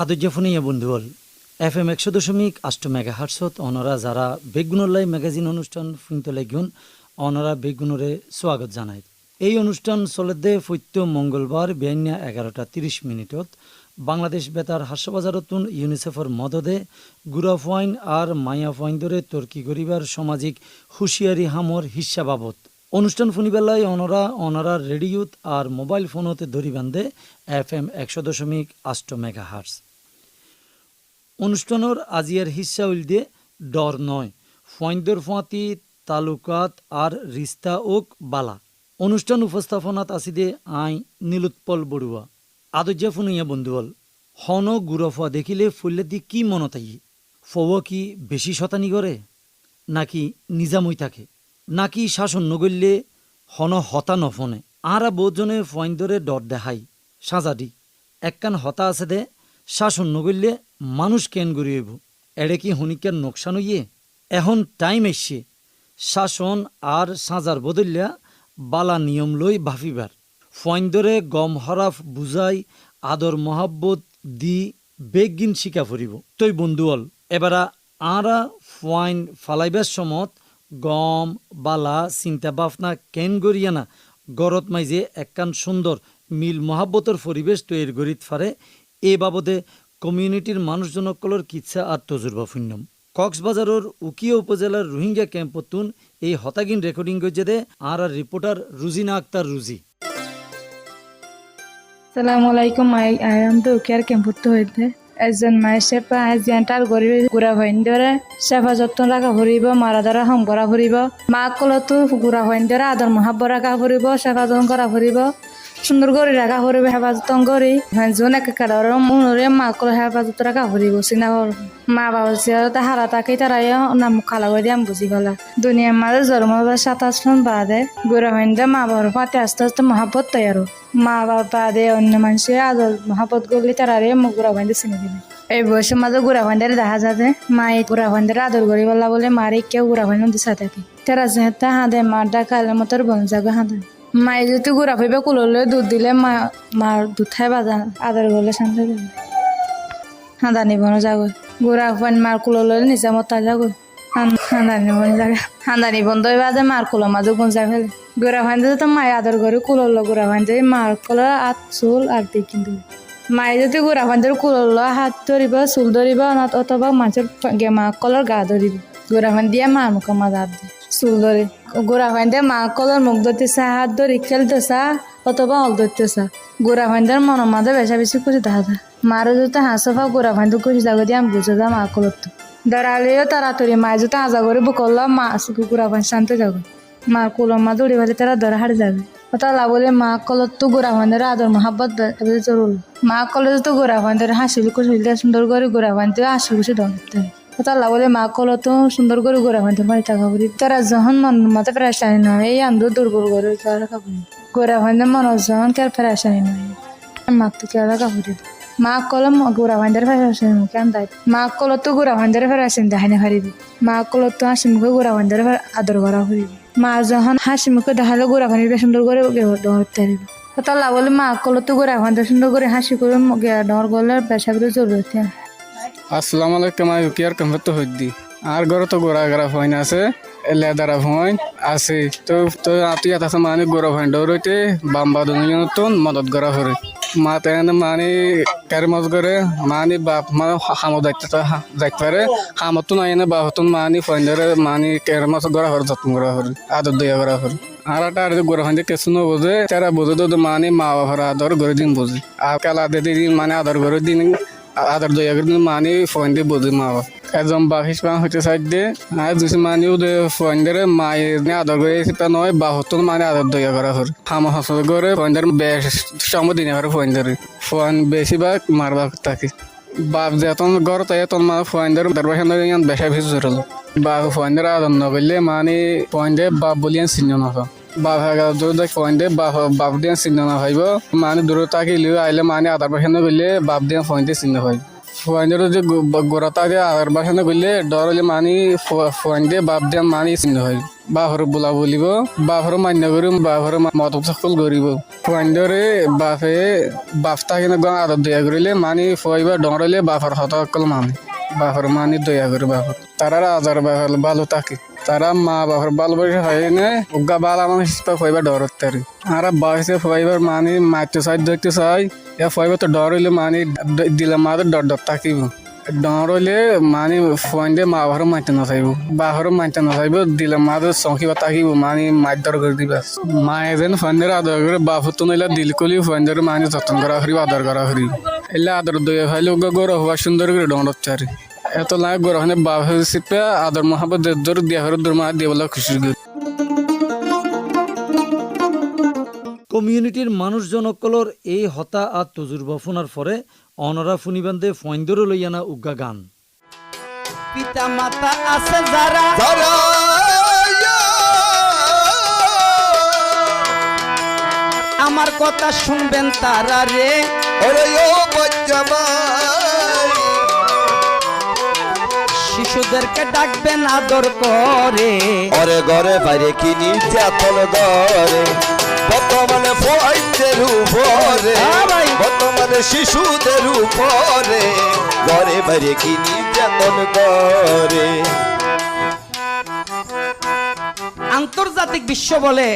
আদর্যফোনিয়া বন্ধুল FM 100.8 মেগাহার্টসত অনরা যারা বেগুনলাই magazine অনুষ্ঠান শুনতে লাগুন অনরা বেগুনরে স্বাগত জানায়। এই অনুষ্ঠান চলে প্রত্য মঙ্গলবার বেআইনা 11:30 বাংলাদেশ বেতার হাস্যবাজারতুন ইউনিসেফর মদদে গুড়া ফাইন আর মায়া ফাইন ধরে তর্কি করিবার সামাজিক হুঁশিয়ারি হামর হিস্সা বাবদ অনুষ্ঠান শুনিবেলায় অনরা রেডিওত আর মোবাইল ফোনতে ধরি বান্ধে FM 100.8 মেগাহার্টস। অনুষ্ঠানের আজিয়ার হিস্সা উল্দে ডর নয় ফয়ন্দর ফাঁতি তালুকাত আর রিস্তা ওক বালা। অনুষ্ঠান উপস্থাপনাত আসিদে আই নীলোৎপল বড়ুয়া। আদর্যা ফুনুইয়া বন্ধুবল হন গুরফা দেখিলে ফুললে দি কি মনতাই ফও কি বেশি শতানি করে নাকি নিজামই থাকে নাকি শাসন নগল্যে হন হতা নফনে আরা বহুজনে ফয়ন্দরে ডর দেখাই সাজাদি একখান হতা আছে দে শাসন নগল্যে মানুষ কেন গড়িয়েব এড়ে কি হনিকার নোকসান হইয়ে এখন টাইম এসছে শাসন আর সাজার বদলিয়া বালা নিয়ম লই ভাফিবার ফয়ন্দরে গম হরাফ বুঝাই আদর মহাব্বত দি বেগিন শিকা ফুরিব তৈ বন্ধুল এবারা আরা ফাইন ফালাইবার সমত গম বালা চিন্তা ভাবনা কেন গড়িয়া না গরত মাইজে একখান সুন্দর মিল মহাব্বতর পরিবেশ তৈরি গড়িত ফারে এ বাবদে কমিউনিটির মানুষজনকলর কিচ্ছা আর তজুরবা ফুন্যম কক্সবাজারের উকিয়া উপজেলার রোহিঙ্গা ক্যাম্পতুন এই হতাগিন রেকর্ডিং গজে দে আর রিপোর্টার রুজিনা আক্তার রুজি। সালামু আলাইকুম। আয়াম তো উকিয়ার ক্যাম্পত হইতে একজন মায়ের সেপা জিয়ানটার গরিব গুড়া হইন ধরে সেফা যত্ন রাখা ফুরিব মারা দ্বারা হম করা ফুরিব মা কলতো গুড়া হইন ধরে আদর মহাব্ব রাখা ফুরিব সেফা যত্ন করা ফুরিব সুন্দর করে রাখা ফুরিব হেফাজত করি যোন একেবারে মনরে মা কল হেফাজত রাখা ফুরিব চিনা মা বাবা সিয়ারতে হারা তাকে তারাই নাম খালা করে আমি বুঝি গলা দুনিয়ার মাঝে জন্ম 27 জন বাদে গুড়া হইন দে মা বাবার পাতে আস্তে আস্তে মহাব্বত তৈয়ার মা বাবা দে অন্য মানুষের আদর মহাব্বত করলে তারারে মুখ গুড়া হইন চিনি দিবে এই বয়সের মাঝে গুড়া ভান্ডারে দেখা যাবে মায়ে গুড়া ভান্ডারে আদর করি বলা বলে মারে কেউ গুড়া ভান্ডার দিশা থাকে তারা যেহেতু হাঁদে মার ডাকালে মতোর বন জাগো হাঁদে মায়ে যদি গুড়া ফাইবে কুললে দুধ দিলে মার দুধ খাই বাজা আদর করলে শান্ত যাবে হাঁদানি বনো যাগো গুড়া ফাইন মার কুললে নিজে মতা যাগো হাঁদানি বন জায়গা হাঁদানি বন্ধ হয়ে বাজে মার কুলো মাঝে গুঞ্জা ফেলে গুড়া ভান্ডে তো মায়ে আদর করে কুললো গুড়া ভান্ডে মার কুলো আত চুল আর দিই কিন্তু মায়ে যদি গুড়া ভান্ডার কুলল হাত ধরিব চুল ধরিব অথবা মাছের মা কলর গা ধরিব গুড়া ভান দিয়ে মার মুখে মাছ হাত দিয়ে চুল ধরে গুড়া ভান্ডে মা কলর মুখ ধরতেছা হাত ধরি খেলতেছা অথবা হল ধরতেছা গুড়া ভান্ডার মনের মাঝে বেশা বেশি খুশি দেখা যায় মারও যদি হাঁসফা গুড়া ভান্ডু খুশি যাগো দিয়ে আমি বুঝে যা মা কলর তো ধরালেও তাড়াতাড়ি মায়ে যদি আজা করে বুকল মা গুড়া ভান শান্ত যাগো মার কুলোর মা দৌড়ি ভালে তারা ধরা হারে যাবে তালা বলে মা কলত তো গোড়া ভান্ডারে আদর মহাব্বত জরুরি মা কলেজ তো গোড়া ভান্ডারে হাসিল খুশি সুন্দর করে গোড়া ভান্ডে হাসি খুশি ধরতে তালা বলে মা কলত সুন্দর করে গোড়া ভান্ডে মারি টাকা করি তারা যখন মন মতে ফেরাসানি নয় এই আন্দো দুর্বল করে রাখা করি গোড়া ভান্ডে মন যখন কে ফেরাসানি নয় মাত্র কে রাখা করি মা কলম গোড়া ভান্ডারে ফেরাসানি কেন দায় মা কলত গোড়া ভান্ডারে ফেরাসানি দেখানি হারিবি মা কলত হাসি মুখে গোড়া ভান্ডারে আদর করা করিবি মা যখন হাসি মুখে দেখালে গোড়া ভান্ডি সুন্দর করে ধরতে পারিব তালা বলে মা কলতো গোড়া ভান্ডার সুন্দর করে হাসি করে ডর করলে পেশা করে জরুরত। আসসালামু আলাইকুম। আমি উকিয়ার ক্যাম্পত হইদি আর ঘরে তো গোড়া গোড়া ফইন আছে লেদারা ফইন আছে তো তো আতিয়া আছে মানে গোড়া ভান্ডার হইতে বাম্বা দুনিয়াতন মদত করা করে মা তেন মানে কারমজ করে মানে বাপ মা হামো দায়িত্ব পারে হামতো নাই না বাপতন মানে ফইন্ডারে মানে কারমজ করা করে যত্ন করা করে আদর দয়া করা করে আর একটা আর গোড়া ভান্ডে কিছু ন বোঝে তারা বোঝে তো মানে মা বাবার আদর করে দিন বোঝে আর কালা দিন মানে আদর করে দিন আদর দয়া করে মানে ফইন্ডে বোঝে মা বাবা একজন বাহিস পান হইতে সাইড দিয়ে আর দুসে মানে ফইন্ডারে মায়ের আদর করে নয় বাহতন মানে আদর দয়া করা করে হামা হাসল করে ফইন্ডার বেশ সময় দিনে পারে ফইন্ডারে ফোন বেশিরভাগ মারবা থাকে বাপ যেতন ঘর তাই তখন মানে ফইন্ডার দরবাসন বেশা বেশি জোরাল বাপ ফইন্ডার আদর নগরলে মানে ফইন্ডে বাপ বলিয়ান চিহ্ন নয় বাপ যদি ফইন্ডে বাপ দিয়ে চিহ্ন না ভাইব মানে দূরে থাকিলেও আইলে মানে আদার পাশে গেলে বাপ দিয়ে ফইন্ডে চিহ্ন ভাইব ফুয়াইন্দের যে গোড়াতা দিয়ে আর বাসানে গেলে ডর হলে মানি ফুয়াইন দিয়ে বাপ দিয়ে মানি চিহ্ন হয় বাপর বোলা বলিব বাপর মান্য করিম বাপর মত সকল করিব ফুয়াইন্দরে বাপে বাপ থাকে না আদর দয়া করিলে মানি ফুয়াইবা ডরলে বাপর হত সকল মানে বাপর মানি দয়া করে বাপর তারা আজার বাপর ভালো থাকে তারা মা বাপর ভালো বসে হয় না উগা বাল আমার হিসেবে ফুয়াইবা ডরত তারি আর বাসে ফুয়াইবার মানি মারতে চাই দেখতে চাই এ ফুয়াইবা তো ডর হইলে মানি দিলে মাদের ডর ডর থাকিব ডর হইলে মানি ফুয়াইন দিয়ে মা বাপর মারতে না চাইব বাপর মারতে না চাইব দিলে মাদের চকিবা থাকিব মানি মার ডর করে দিবা মায়ে যেন ফুয়াইনের আদর করে বাপর তো নইলে দিল কলি ফুয়াইনের মানি যত্ন করা করিব আদর করা করিব এলে আদর দইয়া ফাইলে উগা গরু হওয়া সুন্দর করে ডর চারি এত লাগে গরু হনে বাপ হিসেবে আদর মহাবত দর দিয়া হরে দর মা দিয়ে বলা খুশি গেল কমিউনিটির মানুষজন অকলর এই হতা আর তজুরবা ফোনার পরে অনরা ফুনিবান্ধে ফয়ন্দর লইয়ানা উগা গান পিতা মাতা আছে যারা আমার কথা শুনবেন তারা রে শিশুদেরকে ডাকবেন আদর করে ওরে ঘরে বাইরে কি নির্যাতন করে বর্তমানে ফয়দের উপরে বর্তমানে শিশুদের উপরে ঘরে বাইরে কি নির্যাতন করে আন্তর্জাতিক বিশ্ব বলে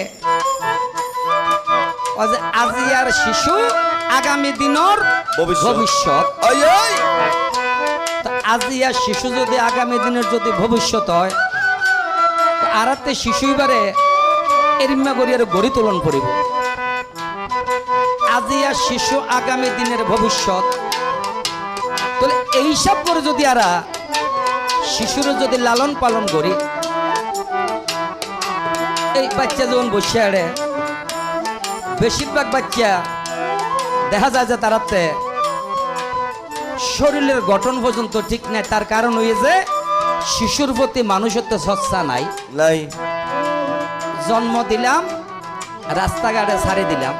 আজিয়ার শিশু আগামী দিনের ভবিষ্যৎ আজিয়ার শিশু যদি আগামী দিনের যদি ভবিষ্যৎ হয় আরাতে শিশু এবারে এরিম্মা গড়িয়ার গড়ি তোলন করিব আজিয়ার শিশু আগামী দিনের ভবিষ্যৎ তাহলে এইসব করে যদি আরা শিশুর যদি লালন পালন করি এই বাচ্চা যখন বসে আড়ে বেশিরভাগ বাচ্চা দেখা যায় যে তারাতে শরীরের গঠন পর্যন্ত ঠিক নাই তার কারণ হয়েছে শিশুর প্রতি মানুষত্ব সচ্ছা নাই নাই জন্ম দিলাম রাস্তাঘাটে ছাড়ে দিলাম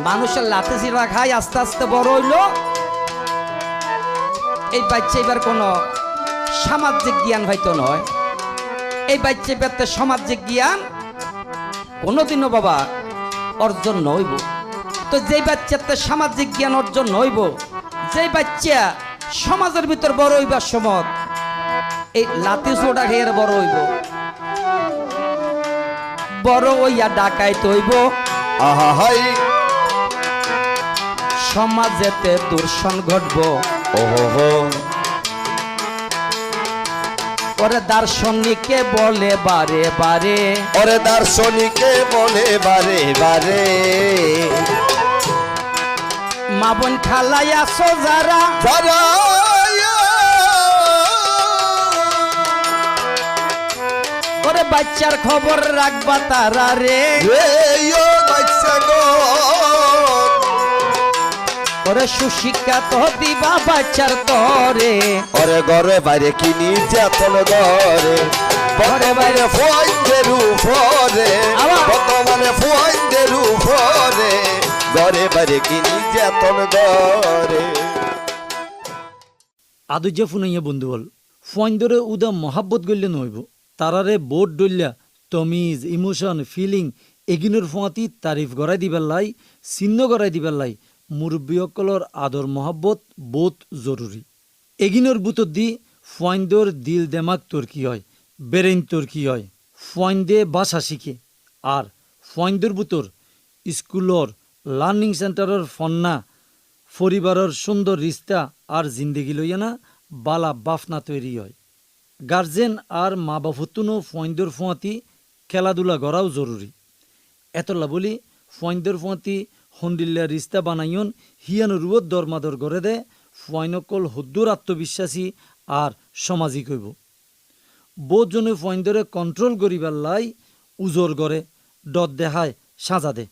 মানুষের লাথি চিরা খাই আস্তে আস্তে বড় হইল এই বাচ্চা এবার কোনো সামাজিক জ্ঞান হয়তো নয় এই বাচ্চা এবার সামাজিক জ্ঞান কোনোদিনও বাবা অর্জন নইব তো যেই বাচ্চাতে সামাজিক জ্ঞান অর্জন নইব যেই বাচ্চা সমাজের ভিতর বড় হইবার সময় এই লাথি সোডা খেয়ে বড় হইব বড় হইয়া ডাকাইতে হইব আহা হাই সমাজেতে দূষণ ঘটব ওহো ওরে দার্শনিকে বলে বারে বারে ওরে দার্শনিকে বলে বারে বারে মা বোন খালাই আসো যারা যারা ওরে বাচ্চার খবর রাখবা তারা রে ও বাচ্চা গো ওরে সুশিক্ষা তো দিবা বাচ্চার তরে ওরে ঘরে বাইরে কি নির্যাতন করে ঘরে বাইরে ফয়দের উপরে বর্তমানে ফয়দের উপরে ঘরে বাইরে কি নির্যাতন করে আদুজ্জা ফুনাইয়া বন্ধু বল ফয়ন্দরে উদা মহাব্বত গল্লে নইব তারারে বোট ডল্লা তমিজ ইমোশন ফিলিং এগিনোর ফোঁয়াতি তারিফ গড়াই দিবার লাই চিহ্ন গড়াই দিবার লাই মুরব্বীসকলর আদর মহাব্বত বোধ জরুরি এগিনোর বুতর দি ফয়ন্দর দিল দেমাগ তোর কি হয় বেরেইন তোর কি হয় ফয়ন্দে ভাষা শিখে আর ফয়ন্দর বুতর স্কুলর লার্নিং সেন্টারের ফন্না পরিবারের সুন্দর রিস্তা আর জিন্দেগি লইয়া না বালা বাফনা তৈরি হয় গার্জেন আর মা বাপতুনো ফয়ন্দর ফোঁয়াতি খেলাধুলা করাও জরুরি এতলা বলি ফয়ন্দর ফোঁয়াতি হন্ডিল্লা রিস্তা বানাইন হিয়ানো রুয়ত দরমাদর গড়ে দে ফয়নকল হদ্দুর আত্মবিশ্বাসী আর সামাজিক হইব বোধজনে ফয়ন্দরে কন্ট্রোল করিবার লাই উজোর গড়ে ডট দেহায় সাজা দে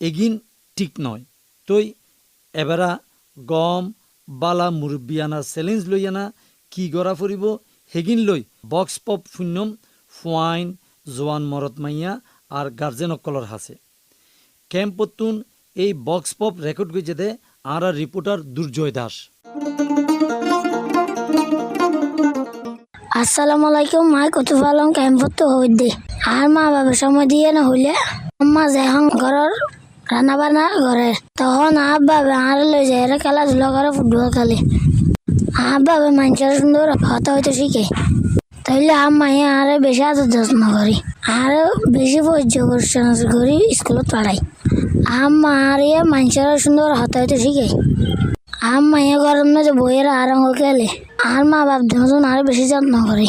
এগিন ঠিক নয় তই এবেরা গম বালা মুরব্বিয়ানা চ্যালেঞ্জ লইয়ানা কি গড়া ফুরিব হেগিন লই বক্স পপ শূন্যম ফুয়াইন জোয়ান মরত মাইয়া আর গার্জেন অকলর হাসে ক্যাম্পতুন এই বক্স পপ রেকর্ড গেছে দে আর রিপোর্টার দুর্জয় দাস। আসসালামু আলাইকুম। মাই কত পালং ক্যাম্পত হই দে আর মা বাবা সময় দিয়ে না হইলে আম্মা যখন ঘরের রান্না বান্না করে তখন বাবা আর লই যায় খেলাধুলা করে ফুটবল খেলে বাবা মানুষের সুন্দর কথা হইতে শিখে তাইলে আম্মাই আরে বেশি আদর যত্ন করি আর বেশি পর্যবেক্ষণ করি স্কুলত পড়াই আম্মা আর মানুষের সুন্দর কথা হইতে শিখে আম্মাইয়া গরম না যে বইয়ের আরঙ্গ খেলে আর মা বাপ দুজন আর বেশি যত্ন করে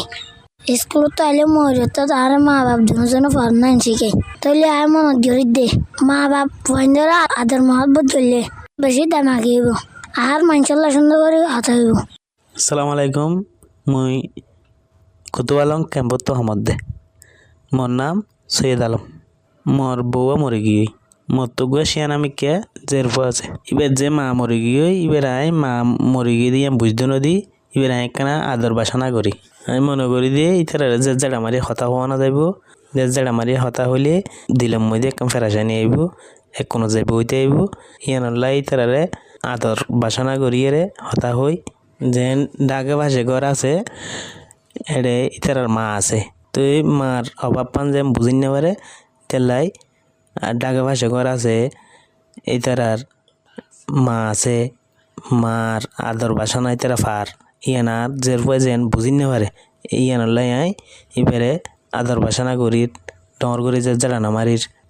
স্কুলত তো আইলে মজুত আর মা বাপ দুজন পড়না শিখে তাইলে আর মনত গড়ি দে মা বাপ বন্ধুরা আদর মহব্বত করলে বেশি দামাগিব আর মানুষের সুন্দর করে কথা হইব। আসসালামু আলাইকুম। মুই কুতুবালং ক্যাম্পত হমদ্দে মোর নাম সৈয়দ আলম। মোর বউয়া মরে গিয়ে মোর তো গুয়া শিয়ান আমি কে জের আছে এবার যে মা মরে গিয়ে এবার আয় মা মরে গিয়ে দিয়ে বুঝতে নদী এবার আয় কেনা আদর বাসনা করি আমি মনে করি দিয়ে ইতারা যে জেড়া মারি হতা হওয়া না যাইব যে জেড়া মারি হতা হইলে দিলাম মধ্যে একদম ফেরাসানি আইব এক কোনো যাইব হইতে আইব ইয়ানল্লা ইতারারে আদর বাসনা করিয়ে রে হতা হই যেন ডাকে ভাসে ঘর আছে এড়ে ইতারার মা আছে তো এই মার অভাব পান যে বুঝিন না পারে তেলাই আর ডাকে ভাসে ঘর আছে ইতারার মা আছে মার আদর বাসনা ইতারা ফার ইয়ানার জের পয় যেন বুঝিন না পারে ইয়ানল্লাই আই এবারে আদর বাসনা করি ডর করি যে যারা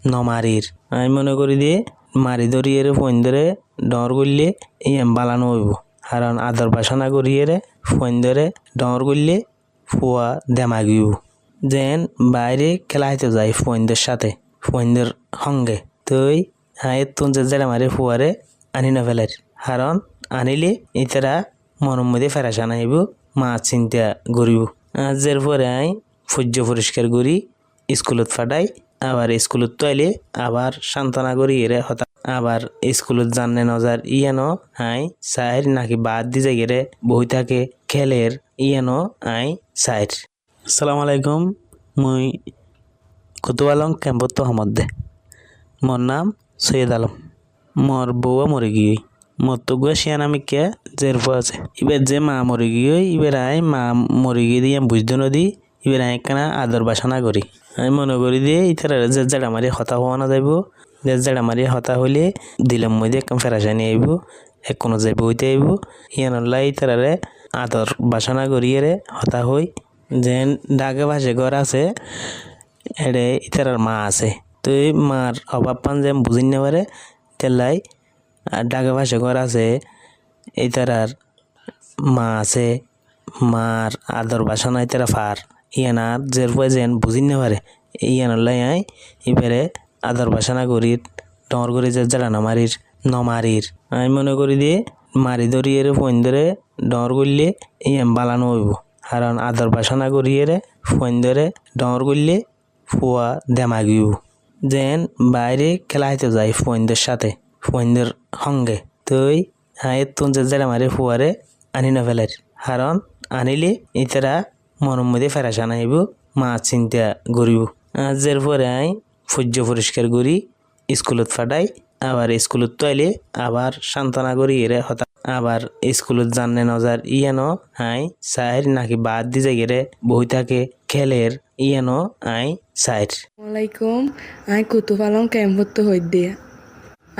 নমারির আমি মনে করি দিয়ে মারি ধরিয়ে ফোন ধরে ডর করলে ইয়াম বালানো হইব কারণ আদর বাসনা করিয়ে ফোন ধরে ডর করলে ফুয়া দেমাগিব যেন বাইরে খেলা হইতে যায় ফোনদের সাথে ফোনদের সঙ্গে তুই হায়ের তুন যে জেরা মারি ফুয়ারে আনি না ফেলার কারণ আনিলে ইতারা মনের মধ্যে ফেরাসান আইব মা চিন্তা করিব আজের পরে আই সূর্য পরিষ্কার করি স্কুলত ফাটাই আবার স্কুলত তো আইলে আবার সান্ত্বনা করি এরে হতা আবার স্কুলত জানলে নজার ইয়ানো আই সাইর নাকি বাদ দি যাই রে বই থাকে খেলের ইয়ানো আই সাইর। আসসালামু আলাইকুম। মুই কুতুবালং ক্যাম্পত হমদ্দে মোর নাম সৈয়দ আলম। মোর বউয়া মরে গিয়ে মোর তো গুয়া শিয়ান আমি কে জের আছে এবার যে মা মরে গিয়ে এবার আয় মা মরে গিয়ে দিয়ে বুঝতে নদী এবার আয় কেনা আদর বাসনা করি আমি মনে করি দিয়ে ইতারা যে জেড়া মারি হতা হওয়া না যাইব যে জেড়া মারি হতা হইলে দিলাম মধ্যে একদম ফেরাসানি আইব এক কোনো যাইব হইতে আইব ইয়ানল্লা ইতারারে আদর বাসনা করিয়ে রে হতা হই যেন ডাকে ভাসে ঘর আছে এড়ে ইতারার মা আছে তো এই মার অভাব পান যে বুঝিন না পারে তেলাই আর ডাকে ভাসে ঘর আছে ইতারার মা আছে মার আদর বাসনা ইতারা ফার ইয়ানার জের পয় যেন বুঝিন না পারে ইয়ানল্লাই আই এবারে আদর বাসনা করি ডর করি যে যারা নমারির আমি মনে করি দিয়ে মারি ধরিয়ে ফোন ধরে ডর করলে ইয়াম বালানো হইব কারণ আদর বাসনা করিয়ে ফোন ধরে ডর করলে ফুয়া দেমাগিব যেন বাইরে খেলা হইতে যায় ফোনদের সাথে ফোনদের সঙ্গে তুই হায়ের তুন যে জেরা মারি ফুয়ারে আনি না ফেলার কারণ আনিলে ইতারা মনের মধ্যে ফেরাসান আইব মা চিন্তা করিব আজের পরে আই সূর্য পরিষ্কার করি স্কুলত ফাটাই আবার স্কুলত তো আইলে আবার সান্ত্বনা করি এরে হতা আবার স্কুলত জানলে নজার ইয়ানো আই সাইর নাকি বাদ দি যাই রে বই থাকে খেলের ইয়ানো আই সাইর। আসসালামাইকুম। আমি কুতুবালং ক্যাম্পত হই দে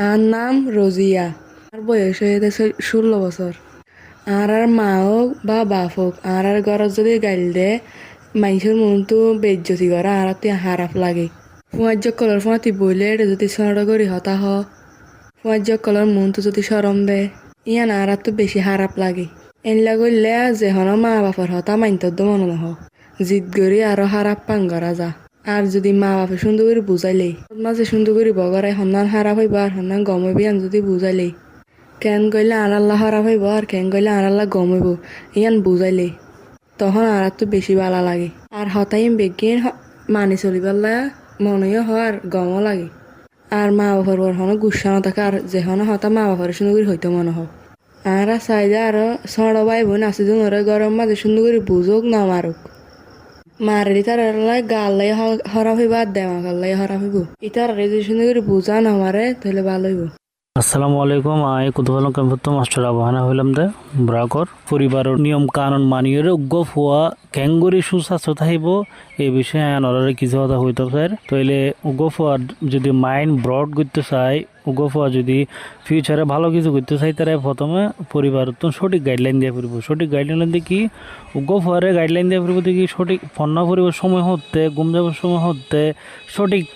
আর নাম রোজিয়া আর বয়স হয়েছে 16 বছর আর মা হোক বা বাপ হোক আর ঘরত যদি গাইল দে মানুষের মন তো বেজ্জতি করা আর হারাপ লাগে ফুয়াজ্য কলর ফুয়াতি বইলে যদি সর করি হতা হ ফুয়াজ্য কলর মন তো যদি সরম দে ইয়ান আর তো বেশি হারাপ লাগে এনলা করলে যেহন মা বাপর হতা মাইন্তর মন নহ জিদ করি আরো হারাপ পান করা যা আর যদি মা বাপে সুন্দর করে বুঝাইলে মাঝে সুন্দর করে বগরাই সন্ধান হারাপ হইব আর সন্ধান গম হইব ইয়ান যদি বুঝাইলে কেন কইলে আর আল্লাহ হারাপ হইব আর কেন কইলে আর আল্লাহ গম হইব ইয়ান বুঝাইলে তখন আর তো বেশি ভালো লাগে আর হতাই বেগিন মানি চলিবার মনেও হয় আর গমও লাগে আর মা বাপর হন গুসা না থাকে আর যেহন হতা মা বাপর সুন্দর করে হইতে মনে হোক আর চাইলে আর সড় বাই বোন আছে ওরা গরম মাঝে সুন্দর করে বুঝুক না মারুক মারি তার গাল্লাই হরা হইব আর দেমা গাল্লাই হরা হইব ইতার যদি সুন্দর করে বুঝা না মারে তাহলে ভালো হইব। আসসালামু আলাইকুম। আই কুতুবালং কেম্পত মাস্টার আবাহানা হইলাম দে ব্রাকর পরিবারের নিয়ম কানুন মানিয়ে গপ হওয়া ক্যাঙ্গুরি সুস্বাস্থ্য থাকিব এই বিষয়ে আনরে কিছু কথা হইতে স্যার তইলে গপ হওয়ার যদি মাইন্ড ব্রড করতে চাই গপ হওয়া যদি ফিউচারে ভালো কিছু করতে চাই তারা প্রথমে পরিবার তো সঠিক গাইডলাইন দিয়ে পড়ব। সঠিক গাইডলাইন দিয়ে কি গপ হওয়ারে গাইডলাইন দিয়ে পড়ব দেখি সঠিক ফন্না পরিবার সময় হতে ঘুম যাবার সময় হতে সঠিক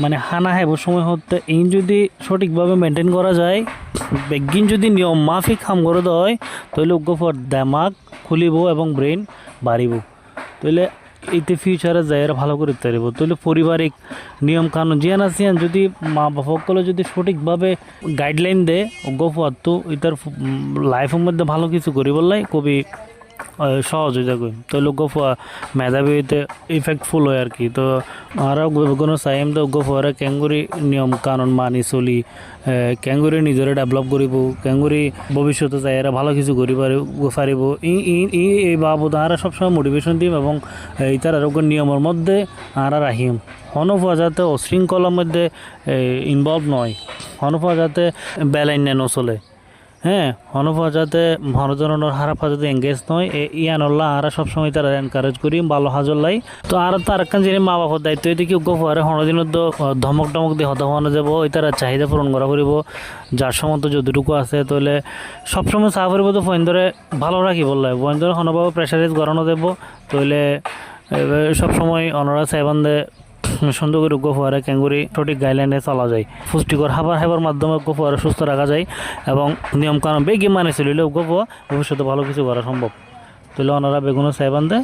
মানে হানা খাইবার সময় হতে এই যদি সঠিকভাবে মেনটেন করা যায় বেগিন যদি নিয়ম মাফিক কাম করে দেয় তাহলে গফর দেমাগ খুলিব এবং ব্রেন বাড়িব তাহলে এইতে ফিউচারে যাই ভালো করে পারিব। তাহলে পারিবারিক নিয়ম কানুন জিয়ান আসিয়ান যদি মা বাপসকলে যদি সঠিকভাবে গাইডলাইন দেয় গফর তো এটার লাইফের মধ্যে ভালো কিছু করিবলাই খুবই সহজ হয়ে যাবে। তো গফা মেধাবীতে ইফেক্টফুল হয় আর কি। তো আমরা কোনো চাইম তো গফারে ক্যাঙ্গুরি নিয়ম কানুন মানি চলি ক্যাঙ্গুরি নিজরে ডেভেলপ করিব ক্যাঙ্গুরি ভবিষ্যতে চাই এরা ভালো কিছু করি পারিব এই বাবদ আমরা সবসময় মোটিভেশন দিম এবং ইতার আরোগ্য নিয়মের মধ্যে আমরা রাখিম। হনফা যাতে অশৃঙ্খলার মধ্যে ইনভলভ নয় হনফা যাতে বেলাইন নচলে হ্যাঁ হনফা যাতে মনোজনের হারাফা যাতে এঙ্গেজ নয় ইয়ানল্লা আমরা সবসময় তারা এনকারেজ করি ভালো হাজর লাই। তো আর তার একখান যিনি মা বাবার দায়িত্ব এটি কি গফারে হনদিনের ধমক টমক দিয়ে হতা হওয়ানো যাব ওই তারা চাহিদা পূরণ করা করিব যার সমস্ত যতটুকু আছে তাহলে সবসময় চা করিব তো ফয়েন্দরে ভালো রাখি বললে ফয়েন্দরে হনভাবে প্রেশারাইজ করানো দেব তাহলে সবসময় অনরা চাইবান্ধে সুন্দর করে গফারে ক্যাঙ্গুরি সঠিক গাইডলাইনে চলা যায় পুষ্টিকর খাবার মাধ্যমে গফারে সুস্থ রাখা যায় এবং নিয়ম কানুন বেগে মানে চলিলে গফা ভবিষ্যতে ভালো কিছু করা সম্ভব। তাহলে ওনারা বেগুনো চাইবান্ধে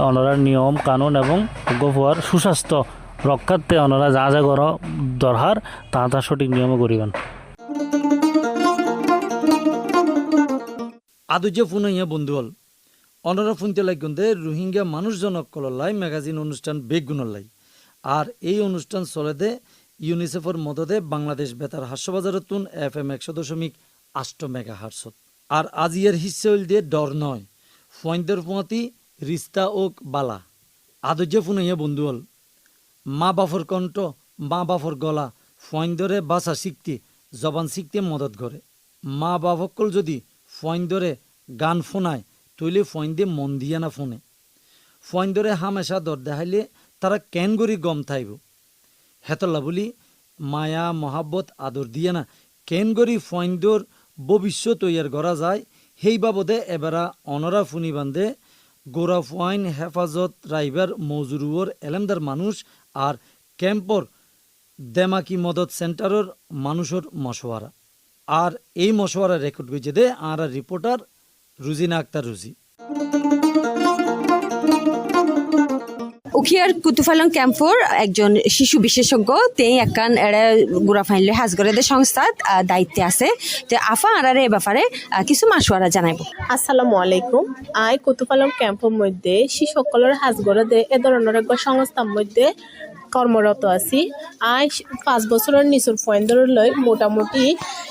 ওনারা নিয়ম কানুন এবং গফার সুস্বাস্থ্য রক্ষার্থে ওনারা যা যা করা দরকার তা সঠিক নিয়মে করিবেন। আদু যে ফোন হইয়া বন্ধু হল অনরা ফোনতে লাগতে রোহিঙ্গা মানুষজনক কললাই ম্যাগাজিন অনুষ্ঠান বেগুনের লাই আর এই অনুষ্ঠান চলে দে ইউনিসেফের মদদে বাংলাদেশ বেতার হাস্যবাজারতুন FM 100.8 মেগাহার্টজত। আর আজিয়ার হিস্সা হইল দিয়ে ডর নয় ফয়েন্দের পোঁয়াতি রিস্তা ওক বালা আদর্য ফুনাইয়া বন্ধু হল মা বাফর কণ্ঠ মা বাফর গলা ফয়েন্দরে বাসা শিখতে জবান শিখতে মদত করে। মা বাপকল যদি ফয়েন্দরে গান ফোনায় তৈলে ফয়েন্দে মন দিয়া না ফোনে ফয়েন্দরে হামেশা দর দেখাইলে তারা কেন গরি গম থাইব হেতল্লা বলি মায়া মহাব্বত আদর দিয়ে না কেন গরি ফয়েন্দর ভবিষ্যৎ তৈয়ার করা যায় সেই বাবদে এবারা অনরা ফুনি বান্ধে গোরা ফাইন হেফাজত রাইবার মজুরুয়র এলেমদার মানুষ আর ক্যাম্পর দেমাকি মদত সেন্টারের মানুষের মশওয়ারা আর এই মশওয়ারা রেকর্ড করেছে দে আর রিপোর্টার রুজিনা আক্তার রুজি। উখিয়ার কুতুফালং ক্যাম্পর একজন শিশু বিশেষজ্ঞ তেই একান এড়ে গুড়া ফাইনলে হাজগরেদের সংস্থাত দায়িত্বে আছে যে আফা আরারে এ ব্যাপারে কিছু মাসওয়ারা জানাইব। আসসালামু আলাইকুম। আই কুতুফালং ক্যাম্পের মধ্যে শিশুসকলের হাজগরে এ ধরনের এক সংস্থার মধ্যে কর্মরত আছি। আই 5 বছরের নিচুর ফয়েন্দর লৈ মোটামুটি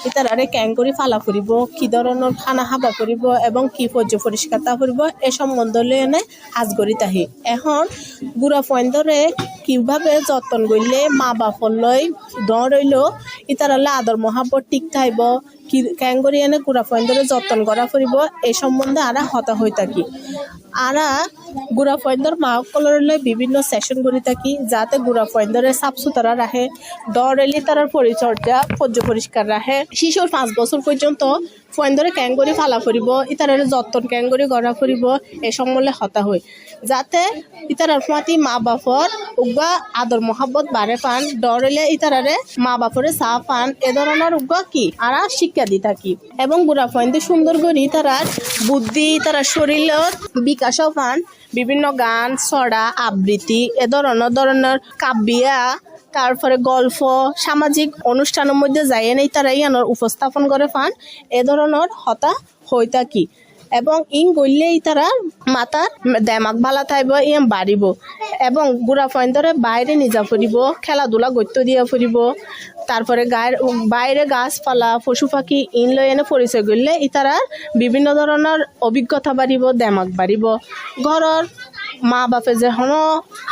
ইতারারে ক্যাং করে ফালা ফুরিব কি ধরনের খানা হাবা ফুরিব এবং কি পর্য পরিষ্কারতা ফুরিব এ সম্বন্ধ লৈ এনে হাজগরি তাহি এখন গুড়া ফয়েন্দরে কিভাবে যত্ন করলে মা বাপর লৈ দর রইল ইতারালে আদর মহাব্বত ঠিক থাইব কি ক্যাং করে এনে গুড়া ফয়েন্দরে যত্ন করা ফুরিব এই সম্বন্ধে আরা হতা হয়ে থাকি। আরা গুড়া ফয়েন্দর মা সকলের বিভিন্ন সেশন করে থাকি যাতে গুড়া ফয়েন্দরে সাফ সুতরা রাখে দর এলি তার পরিচর্যা পর্য পরিষ্কার রাখে শিশুর 5 বছর পর্যন্ত ফয়েন্দরে ক্যাঙ্গরি ফালা ফুরিব ইতারের যত্ন ক্যাঙ্গরি গড়া ফুরিব এ সম্বন্ধে হতা হয় যাতে ইতারার ফাঁতি মা বাপর উগা আদর মহাব্বত বাড়ে পান ডরেলে ইতারারে মা বাপরে চা পান এ ধরনের উগা কি আরা শিক্ষা দি থাকি এবং গুড়া ফয়েন্দে সুন্দর করি তারার বুদ্ধি তারা শরীরের বিকাশও পান বিভিন্ন গান ছড়া আবৃত্তি এ ধরনের কাব্যিয়া তারপরে গল্প সামাজিক অনুষ্ঠানের মধ্যে যাই নেই তারা ইয়ানোর উপস্থাপন করে পান এ ধরনের হতা হয়ে থাকি এবং ইং গড়লেই তারা মাতার দেমাক ভালা থাইব ইয়াম বাড়িব এবং গুড়া ফয়েন্দরে বাইরে নিজা ফুরিব খেলাধুলা গত্য দিয়া ফুরিব তারপরে গায়ের বাইরে গাছপালা পশু পাখি ইন লই এনে পরিচয় করলে ইতারা বিভিন্ন ধরনের অভিজ্ঞতা বাড়িব দেমাক বাড়িব ঘরের মা বাপে যে হন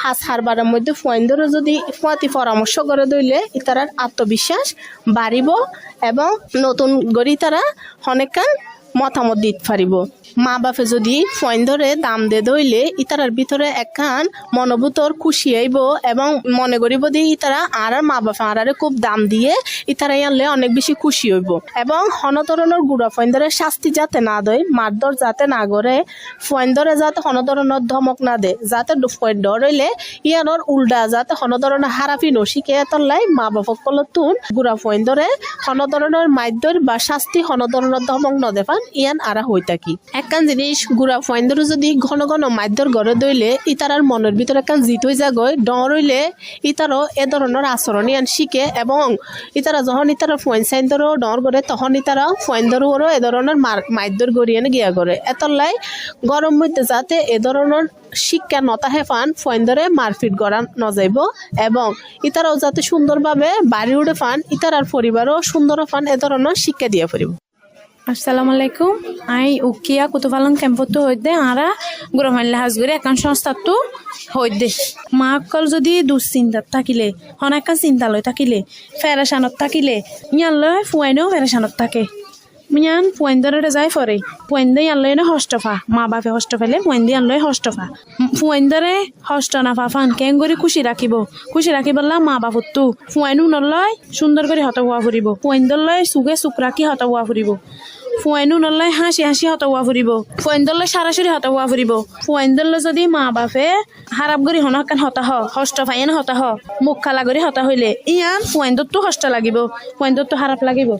হাস হারবারের মধ্যে ফুয়াইন্দরে যদি ফুয়াতি পরামর্শ করে দইলে ইতারার আত্মবিশ্বাস বাড়িব এবং নতুন গড়ি তারা অনেকখান মতামত দিতে পারিব। মা বাপে যদি ফুয়াইন্দরে দাম দে দইলে ইতারার ভিতরে একখান মনোভূতর খুশি আইব এবং মনে করিব দিয়ে ইতারা আর মা বাপে আরারে খুব দাম দিয়ে ইতারাই আনলে অনেক বেশি খুশি হইব এবং হনধরনের গুড়া ফুয়াইন্দরের শাস্তি যাতে না দেয়, মারধর যাতে না করে, ফুয়াইন্দরে যাতে হনধরনের ধমক না দে, যাতে ডর হইলে ইয়ানোর উল্টা যাতে হনধরনের হারাফি নশিকে এতলাই মা বাপক তুন গুড়া ফুয়াইন্দরে হনধরনের মাধ্যর বা শাস্তি হনধরনের ধমক ন দেফান ইয়ান আরা হই থাকি। একখান জিনিস গুড়া ফুয়াইন্দরে যদি ঘন ঘন মাধ্যর গড়ে দইলে ইতারার মনের ভিতরে একখান জিত হয়ে যাগয়, ডর হইলে ইতারও এ ধরনের আচরণ ইয়ান শিখে এবং ইতারা যখন ইতারা ফুয়াইন সাইন্দরও ডর করে তখন ইতারা ফুয়াইন্দরও এ ধরনের মাধ্যর গড়িয়ে গিয়া করে এতলাই গরম মধ্যে যাতে এ ধরনের শিক্ষা নতাহে ফান ফুয়াইন্দরে মারপিট করা নযাইব এবং ইতারাও যাতে সুন্দরভাবে বাড়ি উঠে ফান ইতারার পরিবারও সুন্দর ফান এ ধরনের শিক্ষা দিয়ে পড়িব। আসসালামু আলাইকুম। আই উকিয়া কুতুফালং ক্যাম্পতো হইতে আরা গুরমাইল্লা হাজগুড়ি একান সংস্থাটো হইতে মা অকল যদি দুশ্চিন্তাত থাকিলে অনেকটা চিন্তা লই থাকিলে ফেরেশানত থাকিলে ইয়ান লয় ফুয়াইনেও ফেরেশানত থাকে। ইয়ান ফুয়াইন্দরে যাই ফরে ফুয়াইন্দে ইয়ান লয় হস্তফা মা বাপে হস্ত ফেলে ফুয়াইন্দে ইয়ান লয় হস্তফা ফুয়াইন্দরে হস্ত নাফা ফান কেং করে খুশি রাখিবলা মা বাপতো ফুয়াইনো নলয় সুন্দর করে হত হওয়া ফুরিব, ফুয়াইন্দর লয় চুকে চুক রাখি হত হওয়া ফুরিব, ফুয়াইনো নলয় হাসি হাসি হত হওয়া ফুরিব, ফুয়াইন্দর লয় সারাসরি হত হওয়া ফুরিব। ফুয়াইন্দর লয় যদি মা বাপে হারাপ গরি হনকান হতা হস্ত ফাইন হতা মুখ খালা গরি হতা হইলে ইয়ান ফুয়াইন্দরতো হস্ত লাগিব, ফুয়াইন্দরতো হারাপ লাগিব।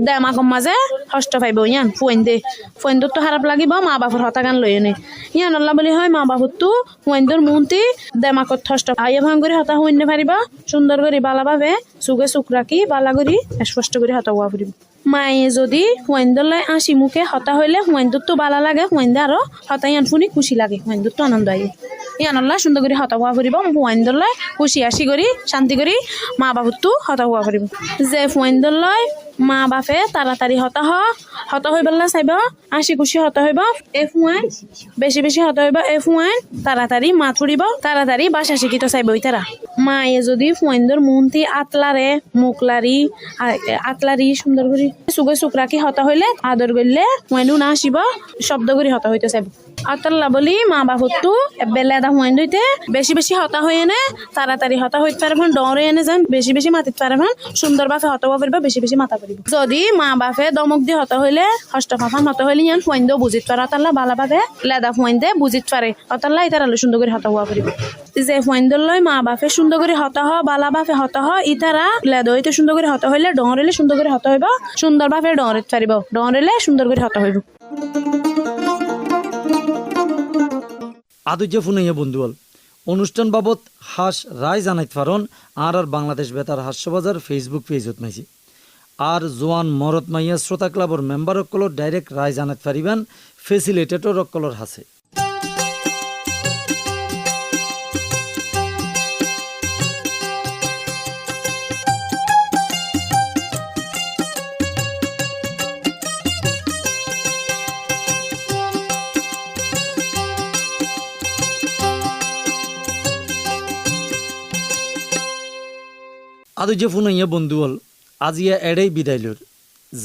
দেমাগম মাঝে হস্ত পাইব ইয়ান ফুয়াইন্দরতো হারাপ লাগিব মা বাপর হতাগান লই এনে ইয়ান আল্লাহ বলি হয় মা বাপরতো ফুয়াইন্দর মুন্তি দেমাকত হস্ত আইয়া ভাঙ করে হতা হইনে পারিব সুন্দর করে বালাভাবে চুকে চুক রাখি বালা করি স্পষ্ট করে হতা হওয়া ফুরিব। মায়ে যদি ফুয়াইন্দর লাই আসি মুখে হতা হইলে ফুয়াইন্দরতো বালা লাগে ফুয়াইন্দে আরো হতা ইয়ান ফুনি খুশি লাগে ফুয়াইন্দরতো আনন্দ আই ইয়ান আল্লাহ সুন্দর করে হতা হওয়া ফুরিব। ফুয়াইন্দর লাই খুশি আসি করি শান্তি করি মা বাপরতো হতা হওয়া ফুরিব। যে ফুয়াইন্দর লাই মা বাপে তাড়াতাড়ি হতা হই পেলা চাইব আসি খুশি হতা হইব এ ফুয়াইন বেশি বেশি হতা হইব এ ফুয়াইন তাড়াতাড়ি মাত ফুরিব তাড়াতাড়ি বাসা শিখিত চাইব তারা। মায়ে যদি ফুয়াইন্দর মুন্তি আতলারে মুখলারি আতলারি সুন্দর করে চুকে চুক রাখি হতা হইলে আদর করলে ফুয়াইনো না আসিব শব্দ করে হতা হইতে চাইব। আতল্লা বলি মা বাপতো বেলা দা ফুয়াইন দইতে বেশি বেশি হতা হই এনে তাড়াতাড়ি হতা হইতে পারবেন ডরে এনে যান বেশি বেশি মাতিতে পারবেন সুন্দর বাপে হতা হওয়া পারবে বেশি বেশি মাতা পারিব। যদি মা বাপে দমক দিয়ে হতা হইলে হস্ত ফাফান হতা হইলে ইয়ান ফুয়াইন্দেও বুঝিত পারে অতাল্লা বালা বাপে লেদা ফুয়াইন্দে বুঝিত পারে অতাল্লা ইতার আলো সুন্দর করে হতা হওয়া পারিব। যে ফুয়াইন্দর লয় মা বাপে সুন্দর করে হতা হ বালা বাপে হতা হ ইতারা লেদ হইতে সুন্দর করে হতা হইলে ডরেলে সুন্দর করে হতা হইব সুন্দর বাপে ডরিত পারিব ডরেলে সুন্দর করে হতা হইব। আদুজ্য ফুনাইয়া বন্ধুয়াল অনুষ্ঠান বাবদ হাস রায় জানাইত পারন আর বাংলাদেশ বেতার হাস্যবাজার ফেসবুক পেজত মাইছি আর জোয়ান মরত মাইয়া শ্রোতা ক্লাবর মেম্বার অকলর ডাইরেক্ট রায় জানাইত পারিবেন ফেসিলিটেটর অকলর হাসে। আদুজ্য ফুনাইয়া বন্ধুয়াল আজিয়া এড়াই বিদায়লর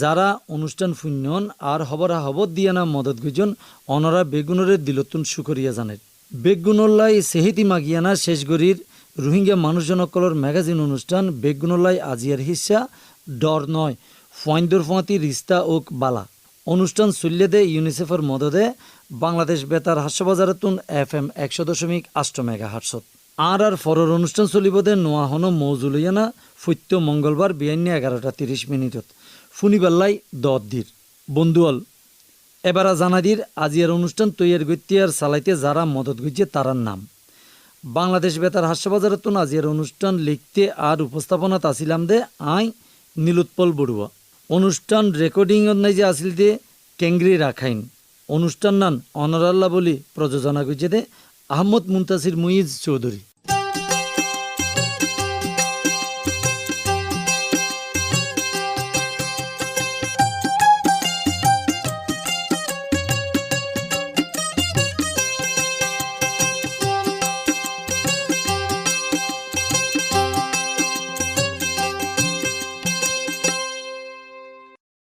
যারা অনুষ্ঠান ফুন্যন আর হবরা হবত দিয়ানা মদত গুজন অনরা বেগুনরে দিলতুন সুকরিয়া জানের বেগুনল্লাই সেহিতি মাগিয়ানা শেষগরির রোহিঙ্গা মানুষজনকলর ম্যাগাজিন অনুষ্ঠান বেগুনল্লাই আজিয়ার হিস্সা ডর নয় ফুয়াইন্দর ফুয়াতি রিস্তা ওক বালা অনুষ্ঠান চল্যদে ইউনিসেফের মদদে বাংলাদেশ বেতার হাস্যবাজারতুন FM 100.8 মেগাহার্টসত আর ফরর অনুষ্ঠান চলিবদে নোয়া হন মৌজুলিয়ানা ফৈত্য মঙ্গলবার বিয়ান্নে 11:30 ফুনিবাল্লাই দর বন্ধুয়াল এবারা জানাদির আজিয়ার অনুষ্ঠান তৈয়ার গতিয়ার চালাইতে যারা মদত গুজে তারার নাম বাংলাদেশ বেতার হাস্যবাজারতুন আজিয়ার অনুষ্ঠান লিখতে আর উপস্থাপনাত আসিলাম দে আই নীলোৎপল বড়ুয়া অনুষ্ঠান রেকর্ডিং নাই যে আসিল দে কেংগ্রি রাখাইন অনুষ্ঠান নান অনরাল্লা বলি প্রযোজনা গুজে দে আহমদ মুনতাসির মুইজ চৌধুরী।